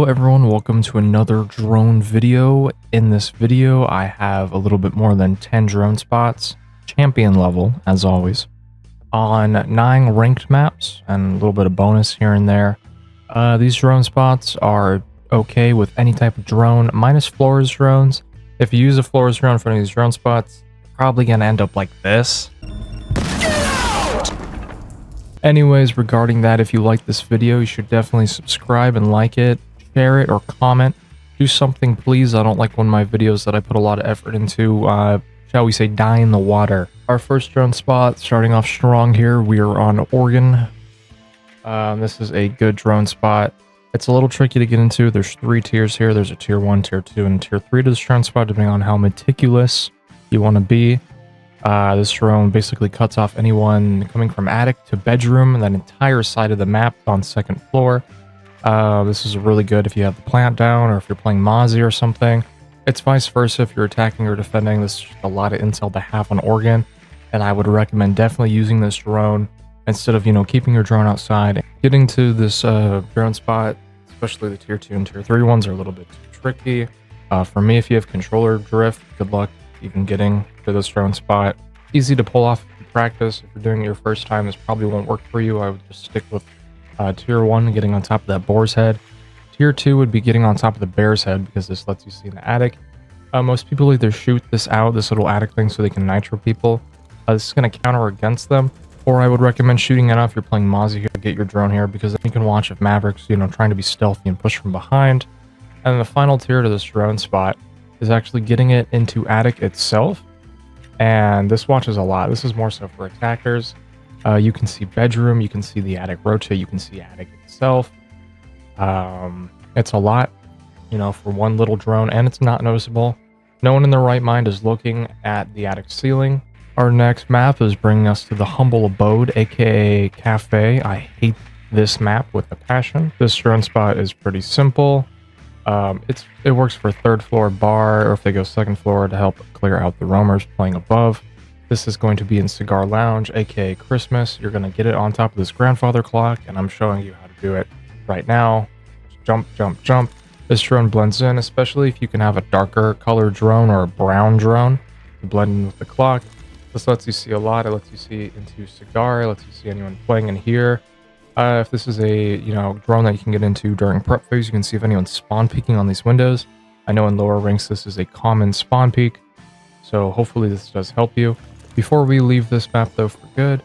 Hello everyone, welcome to another drone video. In this video, I have a little bit more than 10 drone spots, champion level as always, on 9 ranked maps and a little bit of bonus here and there. These drone spots are okay with any type of drone, minus Flores drones. If you use a Flores drone for any of these drone spots, probably gonna end up like this. Anyways, regarding that, if you like this video, you should definitely subscribe and like it, share it, or comment. Do something, please. I don't like when my videos that I put a lot of effort into, shall we say, die in the water. Our first drone spot, starting off strong here, we are on Oregon. This is a good drone spot. It's a little tricky to get into. There's 3 tiers here. There's a tier 1, tier 2, and tier 3 to this drone spot, depending on how meticulous you want to be. This drone basically cuts off anyone coming from attic to bedroom and that entire side of the map on second floor. This is really good if you have the plant down or if you're playing Mozzie or something. It's vice versa if you're attacking or defending. This is just a lot of intel to have on Oregon, and I would recommend definitely using this drone instead of, keeping your drone outside. Getting to this drone spot, especially the tier 2 and tier 3 ones, are a little bit too tricky. For me, if you have controller drift, good luck even getting to this drone spot. Easy to pull off if you practice. If you're doing it your first time, this probably won't work for you. I would just stick with tier 1, getting on top of that boar's head. Tier 2 would be getting on top of the bear's head, because this lets you see in the attic. Most people either shoot this out, this little attic thing, so they can nitro people. This is going to counter against them. Or I would recommend shooting it out if you're playing Mozzie here to get your drone here, because then you can watch if Maverick's, trying to be stealthy and push from behind. And then the final tier to this drone spot is actually getting it into attic itself. And this watches a lot. This is more so for attackers. You can see bedroom, you can see the attic rotate, you can see attic itself. It's a lot, for one little drone, and it's not noticeable. No one in their right mind is looking at the attic ceiling. Our next map is bringing us to the Humble Abode, aka Cafe. I hate this map with a passion. This drone spot is pretty simple. It works for 3rd floor bar, or if they go 2nd floor, to help clear out the roamers playing above. This is going to be in Cigar Lounge, aka Christmas. You're going to get it on top of this grandfather clock, and I'm showing you how to do it right now. Jump, jump, jump. This drone blends in, especially if you can have a darker color drone or a brown drone to blend in with the clock. This lets you see a lot. It lets you see into Cigar. It lets you see anyone playing in here. If this is a drone that you can get into during prep phase, you can see if anyone's spawn peeking on these windows. I know in lower ranks this is a common spawn peek, so hopefully this does help you. Before we leave this map though for good,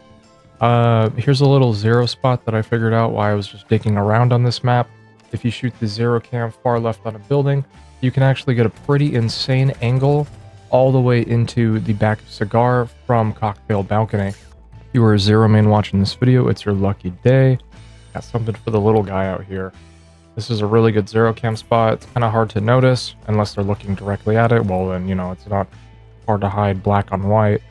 here's a little zero spot that I figured out while I was just digging around on this map. If you shoot the zero cam far left on a building, you can actually get a pretty insane angle all the way into the back of Cigar from Cocktail Balcony. If you are a zero main watching this video, it's your lucky day. Got something for the little guy out here. This is a really good zero cam spot. It's kind of hard to notice unless they're looking directly at it. Well, then, it's not hard to hide black on white.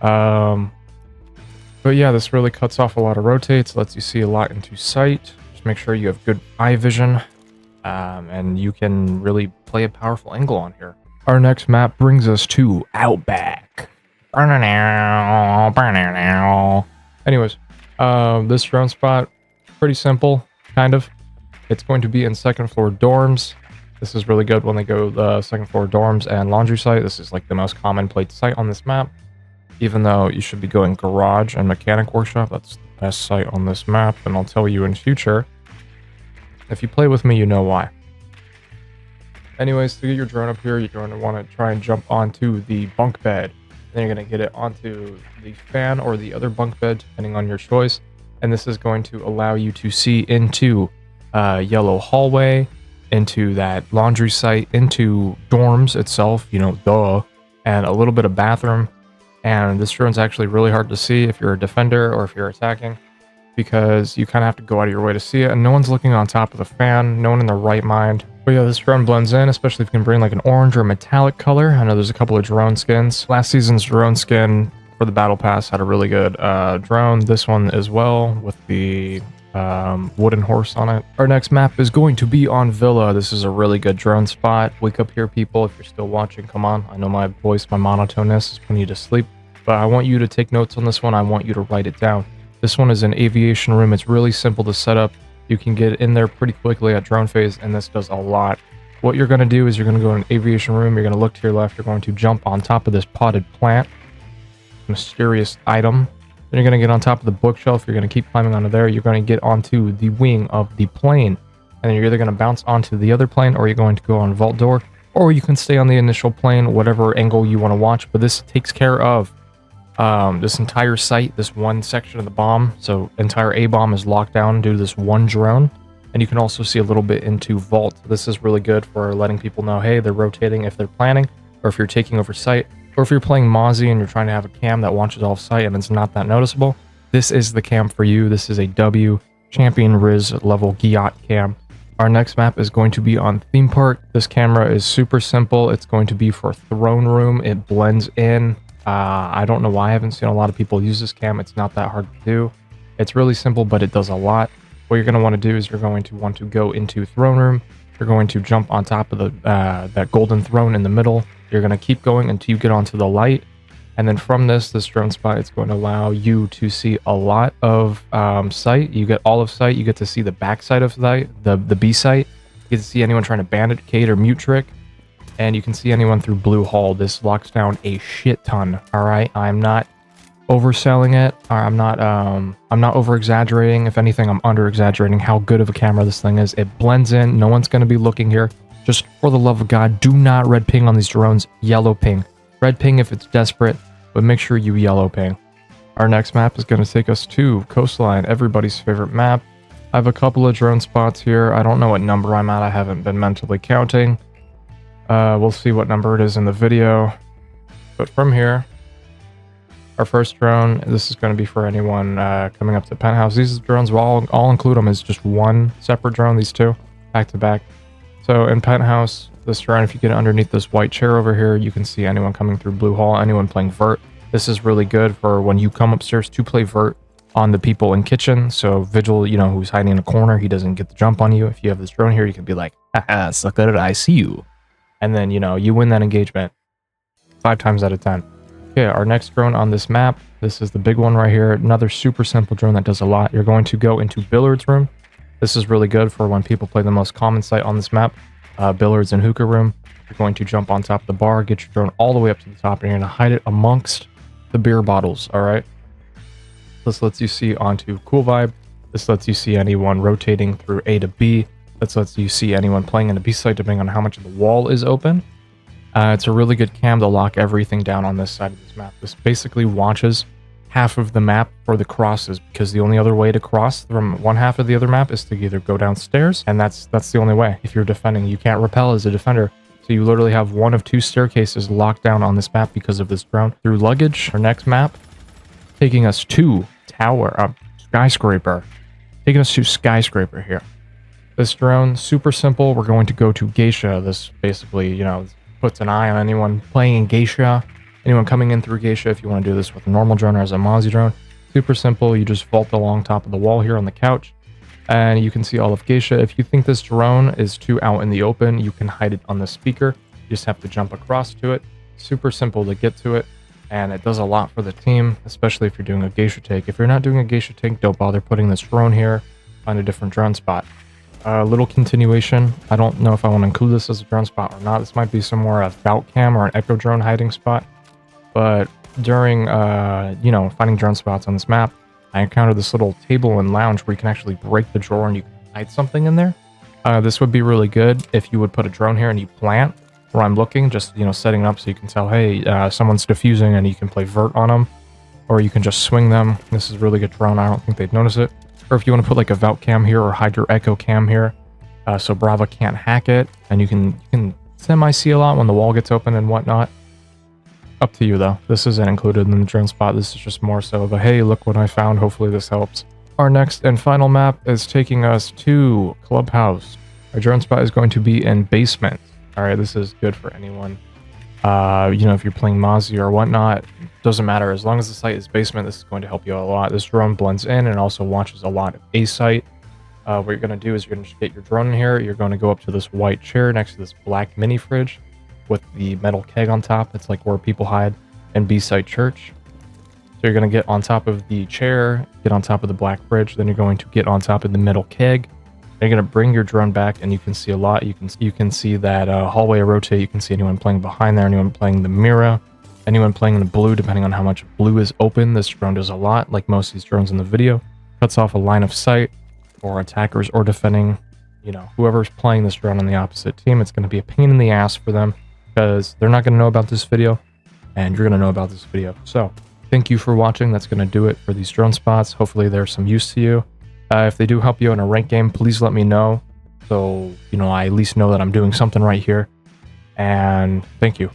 But yeah, this really cuts off a lot of rotates, lets you see a lot into sight. Just make sure you have good eye vision, and you can really play a powerful angle on here. Our next map brings us to Outback. Anyways, this drone spot, pretty simple, kind of. It's going to be in 2nd floor dorms. This is really good when they go 2nd floor dorms and laundry site. This is like the most common played site on this map. Even though you should be going garage and mechanic workshop, that's the best site on this map, and I'll tell you in future. If you play with me, you know why. Anyways, to get your drone up here, you're going to want to try and jump onto the bunk bed. Then you're going to get it onto the fan or the other bunk bed, depending on your choice. And this is going to allow you to see into yellow hallway, into that laundry site, into dorms itself, and a little bit of bathroom. And this drone's actually really hard to see if you're a defender or if you're attacking, because you kind of have to go out of your way to see it, and no one's looking on top of the fan, no one in their right mind. But yeah, this drone blends in, especially if you can bring like an orange or metallic color. I know there's a couple of drone skins. Last season's drone skin for the battle pass had a really good drone. This one as well, with the wooden horse on it. Our next map is going to be on Villa. This is a really good drone spot. Wake up here, people, if you're still watching. Come on, I know my voice, my monotoneness is putting you to sleep, but I want you to take notes on this one. I want you to write it down. This one is an aviation room. It's really simple to set up. You can get in there pretty quickly at drone phase, and this does a lot. What you're going to do is you're going to go in an aviation room. You're going to look to your left. You're going to jump on top of this potted plant, mysterious item. Then you're going to get on top of the bookshelf. You're going to keep climbing onto there. You're going to get onto the wing of the plane, and then you're either going to bounce onto the other plane, or you're going to go on vault door, or you can stay on the initial plane, whatever angle you want to watch. But this takes care of this entire site, this one section of the bomb. So entire A bomb is locked down due to this one drone. And you can also see a little bit into vault. This is really good for letting people know, hey, they're rotating if they're planning, or if you're taking over site, or if you're playing Mozzie and you're trying to have a cam that watches off site and it's not that noticeable. This is the cam for you. This is a W Champion Riz level Giat cam. Our next map is going to be on Theme Park. This camera is super simple. It's going to be for Throne Room. It blends in. I don't know why I haven't seen a lot of people use this cam. It's not that hard to do. It's really simple, but it does a lot. What you're going to want to do is you're going to want to go into Throne Room. You're going to jump on top of the that golden throne in the middle. You're going to keep going until you get onto the light. And then from this drone spot, it's going to allow you to see a lot of sight. You get all of sight. You get to see the back side of sight, the B site. You get to see anyone trying to bandicade or mute trick. And you can see anyone through Blue Hall. This locks down a shit ton. All right, I'm not overselling it. I'm not over exaggerating. If anything, I'm under exaggerating how good of a camera this thing is. It blends in. No one's going to be looking here. Just for the love of God, do not red ping on these drones. Yellow ping. Red ping if it's desperate, but make sure you yellow ping. Our next map is going to take us to Coastline, everybody's favorite map. I have a couple of drone spots here. I don't know what number I'm at. I haven't been mentally counting. We'll see what number it is in the video. But from here, our first drone, this is going to be for anyone coming up to Penthouse. These drones, I'll include them as just one separate drone, these two, back to back. So in Penthouse, this drone, if you get underneath this white chair over here, you can see anyone coming through Blue Hall, anyone playing Vert. This is really good for when you come upstairs to play Vert on the people in kitchen. So Vigil, you know, who's hiding in a corner, he doesn't get the jump on you. If you have this drone here, you can be like, haha, sucker, I see you. And then, you know, you win that engagement 5 times out of 10. Okay, our next drone on this map, this is the big one right here. Another super simple drone that does a lot. You're going to go into Billiards Room. This is really good for when people play the most common site on this map, Billiards and Hookah Room. You're going to jump on top of the bar, get your drone all the way up to the top, and you're going to hide it amongst the beer bottles, all right? This lets you see onto Cool Vibe. This lets you see anyone rotating through A to B. This lets you see anyone playing in the B site depending on how much of the wall is open. It's a really good cam to lock everything down on this side of this map. This basically watches half of the map for the crosses, because the only other way to cross from one half of the other map is to either go downstairs, and that's the only way. If you're defending, you can't repel as a defender. So you literally have one of 2 staircases locked down on this map because of this drone. Through luggage, our next map, taking us to Skyscraper. Taking us to Skyscraper here. This drone, super simple. We're going to go to Geisha. This basically, you know, puts an eye on anyone playing in Geisha, anyone coming in through Geisha. If you want to do this with a normal drone or as a Mozzie drone, super simple. You just vault along top of the wall here on the couch, and you can see all of Geisha. If you think this drone is too out in the open, you can hide it on the speaker. You just have to jump across to it. Super simple to get to it, and it does a lot for the team, especially if you're doing a Geisha take. If you're not doing a Geisha take, don't bother putting this drone here. Find a different drone spot. Little continuation. I don't know if I want to include this as a drone spot or not. This might be somewhere a Valk cam or an Echo drone hiding spot. But during, you know, finding drone spots on this map, I encountered this little table and lounge where you can actually break the drawer and you can hide something in there. This would be really good if you would put a drone here and you plant where I'm looking, just, you know, setting up so you can tell, hey, someone's diffusing, and you can play Vert on them, or you can just swing them. This is a really good drone. I don't think they'd notice it. Or if you want to put like a Valk cam here or hide your Echo cam here, so Brava can't hack it, and you can semi-see a lot when the wall gets open and whatnot. Up to you though. This isn't included in the drone spot. This is just more so of a, hey, look what I found. Hopefully this helps. Our next and final map is taking us to Clubhouse. Our drone spot is going to be in Basement. All right, this is good for anyone. You know, if you're playing Mozzie or whatnot, doesn't matter. As long as the site is Basement, this is going to help you a lot. This drone blends in and also watches a lot of A site. What you're going to do is you're going to get your drone in here. You're going to go up to this white chair next to this black mini fridge with the metal keg on top. It's like where people hide in B-site church. So you're going to get on top of the chair, get on top of the black bridge, then you're going to get on top of the middle keg. You're going to bring your drone back, and you can see a lot. You can see that hallway rotate. You can see anyone playing behind there, anyone playing the Mira, anyone playing in the blue, depending on how much blue is open. This drone does a lot, like most of these drones in the video. Cuts off a line of sight for attackers or defending, whoever's playing this drone on the opposite team. It's going to be a pain in the ass for them because they're not going to know about this video, and you're going to know about this video. So thank you for watching. That's going to do it for these drone spots. Hopefully they're some use to you. If they do help you in a ranked game, please let me know. So, I at least know that I'm doing something right here. And thank you.